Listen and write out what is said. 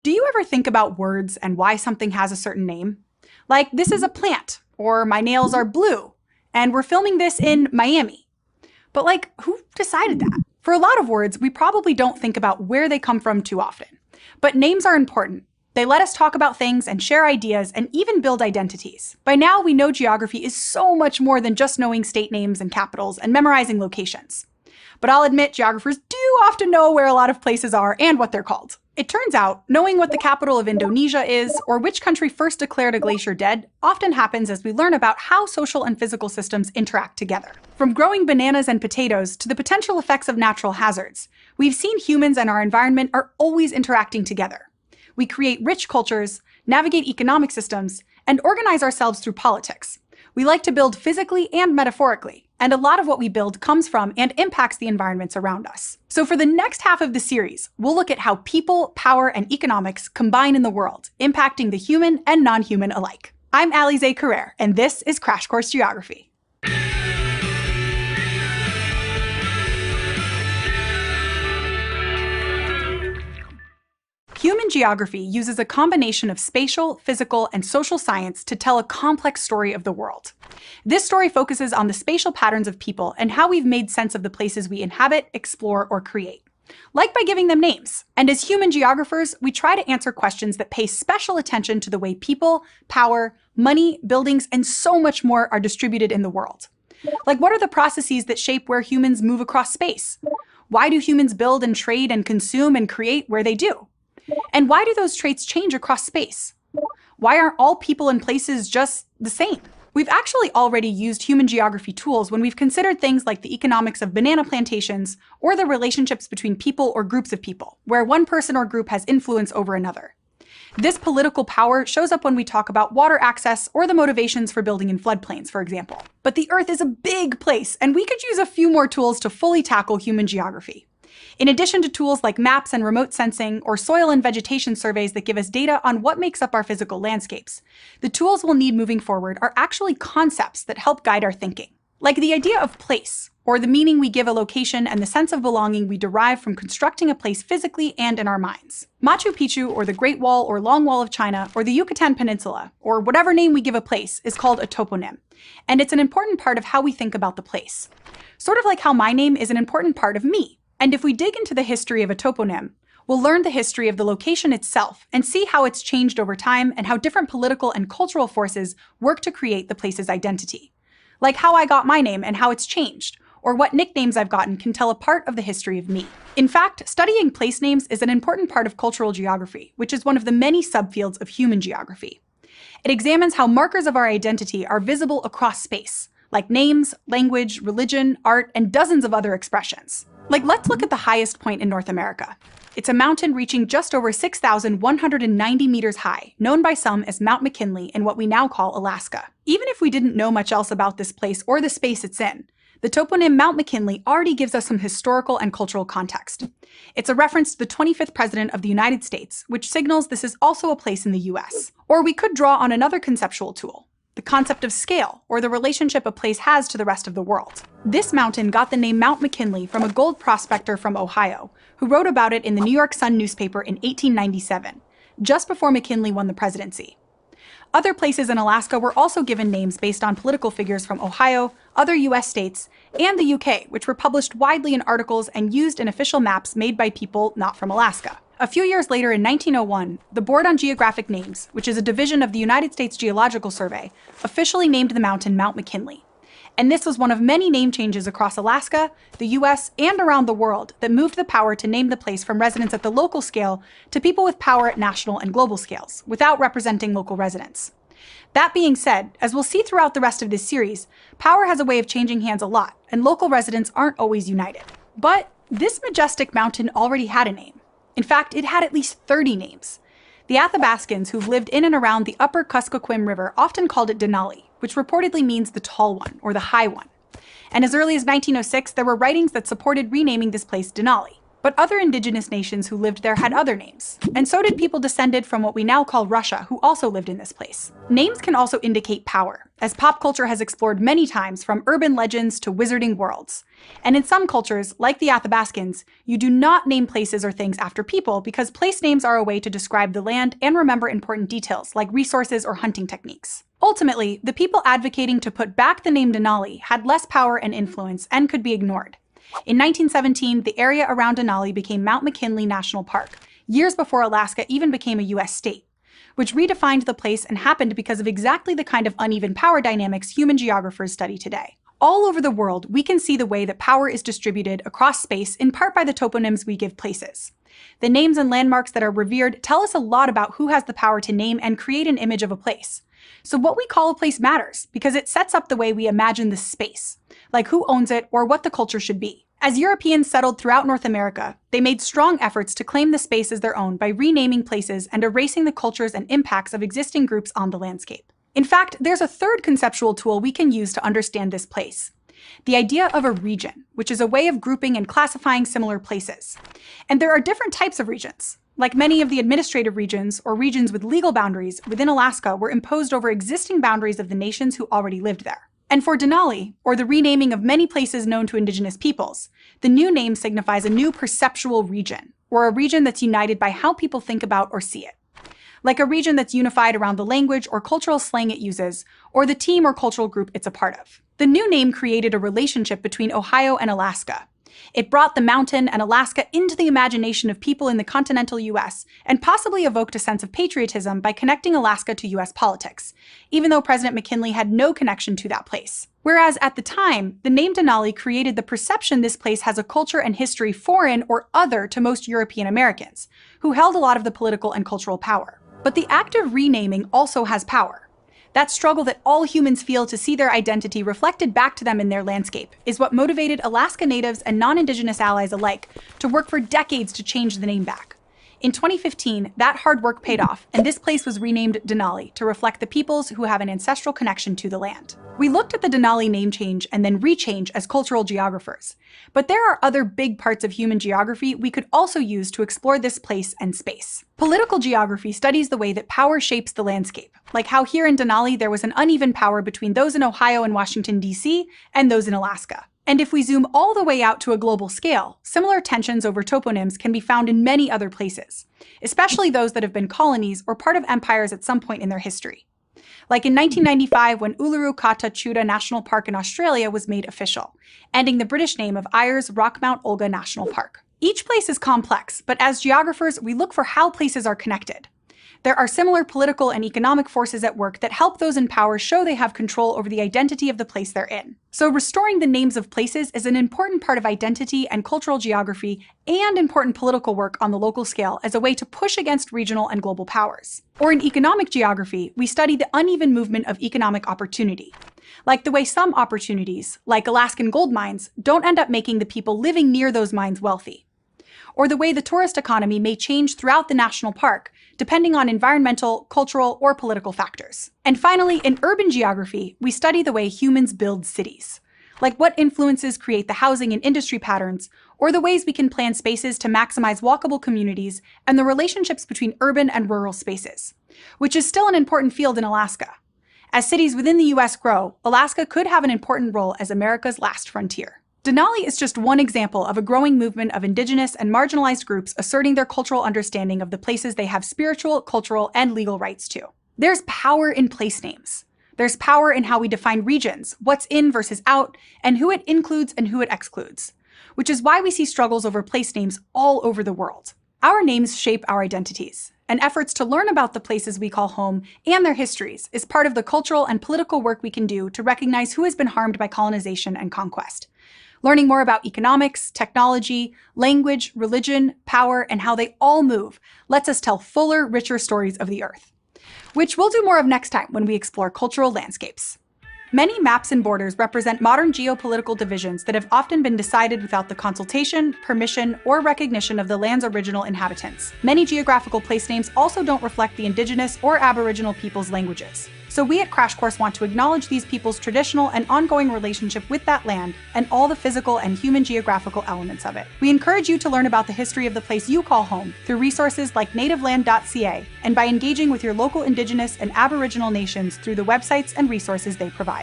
Do you ever think about words and why something has a certain name? Like, this is a plant, or my nails are blue, and we're filming this in Miami. But who decided that? For a lot of words, we probably don't think about where they come from too often. But names are important. They let us talk about things and share ideas and even build identities. By now, we know geography is so much more than just knowing state names and capitals and memorizing locations. But I'll admit, geographers do often know where a lot of places are and what they're called. It turns out, knowing what the capital of Indonesia is, or which country first declared a glacier dead, often happens as we learn about how social and physical systems interact together. From growing bananas and potatoes to the potential effects of natural hazards, we've seen humans and our environment are always interacting together. We create rich cultures, navigate economic systems, and organize ourselves through politics. We like to build physically and metaphorically, and a lot of what we build comes from and impacts the environments around us. So for the next half of the series, we'll look at how people, power, and economics combine in the world, impacting the human and non-human alike. I'm Alize Carrere, and this is Crash Course Geography. Human geography uses a combination of spatial, physical, and social science to tell a complex story of the world. This story focuses on the spatial patterns of people and how we've made sense of the places we inhabit, explore, or create, like by giving them names. And as human geographers, we try to answer questions that pay special attention to the way people, power, money, buildings, and so much more are distributed in the world. Like, what are the processes that shape where humans move across space? Why do humans build and trade and consume and create where they do? And why do those traits change across space? Why aren't all people and places just the same? We've actually already used human geography tools when we've considered things like the economics of banana plantations or the relationships between people or groups of people, where one person or group has influence over another. This political power shows up when we talk about water access or the motivations for building in floodplains, for example. But the Earth is a big place, and we could use a few more tools to fully tackle human geography. In addition to tools like maps and remote sensing or soil and vegetation surveys that give us data on what makes up our physical landscapes, the tools we'll need moving forward are actually concepts that help guide our thinking. Like the idea of place, or the meaning we give a location and the sense of belonging we derive from constructing a place physically and in our minds. Machu Picchu, or the Great Wall or Long Wall of China, or the Yucatan Peninsula, or whatever name we give a place, is called a toponym, and it's an important part of how we think about the place. Sort of like how my name is an important part of me. And if we dig into the history of a toponym, we'll learn the history of the location itself and see how it's changed over time and how different political and cultural forces work to create the place's identity. Like how I got my name and how it's changed, or what nicknames I've gotten can tell a part of the history of me. In fact, studying place names is an important part of cultural geography, which is one of the many subfields of human geography. It examines how markers of our identity are visible across space, like names, language, religion, art, and dozens of other expressions. Let's look at the highest point in North America. It's a mountain reaching just over 6,190 meters high, known by some as Mount McKinley in what we now call Alaska. Even if we didn't know much else about this place or the space it's in, the toponym Mount McKinley already gives us some historical and cultural context. It's a reference to the 25th President of the United States, which signals this is also a place in the US. Or we could draw on another conceptual tool, the concept of scale, or the relationship a place has to the rest of the world. This mountain got the name Mount McKinley from a gold prospector from Ohio, who wrote about it in the New York Sun newspaper in 1897, just before McKinley won the presidency. Other places in Alaska were also given names based on political figures from Ohio, other US states, and the UK, which were published widely in articles and used in official maps made by people not from Alaska. A few years later, in 1901, the Board on Geographic Names, which is a division of the United States Geological Survey, officially named the mountain Mount McKinley. And this was one of many name changes across Alaska, the US, and around the world that moved the power to name the place from residents at the local scale to people with power at national and global scales, without representing local residents. That being said, as we'll see throughout the rest of this series, power has a way of changing hands a lot, and local residents aren't always united. But this majestic mountain already had a name. In fact, it had at least 30 names. The Athabascans who've lived in and around the upper Kuskokwim River often called it Denali, which reportedly means the tall one, or the high one. And as early as 1906, there were writings that supported renaming this place Denali. But other indigenous nations who lived there had other names. And so did people descended from what we now call Russia, who also lived in this place. Names can also indicate power, as pop culture has explored many times, from urban legends to wizarding worlds. And in some cultures, like the Athabascans, you do not name places or things after people because place names are a way to describe the land and remember important details, like resources or hunting techniques. Ultimately, the people advocating to put back the name Denali had less power and influence and could be ignored. In 1917, the area around Denali became Mount McKinley National Park, years before Alaska even became a U.S. state, which redefined the place and happened because of exactly the kind of uneven power dynamics human geographers study today. All over the world, we can see the way that power is distributed across space, in part by the toponyms we give places. The names and landmarks that are revered tell us a lot about who has the power to name and create an image of a place. So what we call a place matters, because it sets up the way we imagine the space, like who owns it or what the culture should be. As Europeans settled throughout North America, they made strong efforts to claim the space as their own by renaming places and erasing the cultures and impacts of existing groups on the landscape. In fact, there's a third conceptual tool we can use to understand this place: the idea of a region, which is a way of grouping and classifying similar places. And there are different types of regions. Like many of the administrative regions, or regions with legal boundaries, within Alaska were imposed over existing boundaries of the nations who already lived there. And for Denali, or the renaming of many places known to indigenous peoples, the new name signifies a new perceptual region, or a region that's united by how people think about or see it. Like a region that's unified around the language or cultural slang it uses, or the team or cultural group it's a part of. The new name created a relationship between Ohio and Alaska. It brought the mountain and Alaska into the imagination of people in the continental US, and possibly evoked a sense of patriotism by connecting Alaska to US politics, even though President McKinley had no connection to that place. Whereas at the time, the name Denali created the perception this place has a culture and history foreign or other to most European Americans, who held a lot of the political and cultural power. But the act of renaming also has power. That struggle that all humans feel to see their identity reflected back to them in their landscape is what motivated Alaska Natives and non-Indigenous allies alike to work for decades to change the name back. In 2015, that hard work paid off, and this place was renamed Denali to reflect the peoples who have an ancestral connection to the land. We looked at the Denali name change and then rechange as cultural geographers, but there are other big parts of human geography we could also use to explore this place and space. Political geography studies the way that power shapes the landscape, like how here in Denali there was an uneven power between those in Ohio and Washington, D.C., and those in Alaska. And if we zoom all the way out to a global scale, similar tensions over toponyms can be found in many other places, especially those that have been colonies or part of empires at some point in their history. Like in 1995 when Uluru Kata Tjuta National Park in Australia was made official, ending the British name of Ayers Rock Mount Olga National Park. Each place is complex, but as geographers, we look for how places are connected. There are similar political and economic forces at work that help those in power show they have control over the identity of the place they're in. So restoring the names of places is an important part of identity and cultural geography, and important political work on the local scale as a way to push against regional and global powers. Or in economic geography, we study the uneven movement of economic opportunity. Like the way some opportunities, like Alaskan gold mines, don't end up making the people living near those mines wealthy. Or the way the tourist economy may change throughout the national park, depending on environmental, cultural, or political factors. And finally, in urban geography, we study the way humans build cities, like what influences create the housing and industry patterns, or the ways we can plan spaces to maximize walkable communities and the relationships between urban and rural spaces, which is still an important field in Alaska. As cities within the US grow, Alaska could have an important role as America's last frontier. Denali is just one example of a growing movement of indigenous and marginalized groups asserting their cultural understanding of the places they have spiritual, cultural, and legal rights to. There's power in place names. There's power in how we define regions, what's in versus out, and who it includes and who it excludes, which is why we see struggles over place names all over the world. Our names shape our identities, and efforts to learn about the places we call home and their histories is part of the cultural and political work we can do to recognize who has been harmed by colonization and conquest. Learning more about economics, technology, language, religion, power, and how they all move lets us tell fuller, richer stories of the Earth, which we'll do more of next time when we explore cultural landscapes. Many maps and borders represent modern geopolitical divisions that have often been decided without the consultation, permission, or recognition of the land's original inhabitants. Many geographical place names also don't reflect the indigenous or aboriginal peoples' languages. So we at Crash Course want to acknowledge these people's traditional and ongoing relationship with that land and all the physical and human geographical elements of it. We encourage you to learn about the history of the place you call home through resources like nativeland.ca and by engaging with your local Indigenous and Aboriginal nations through the websites and resources they provide.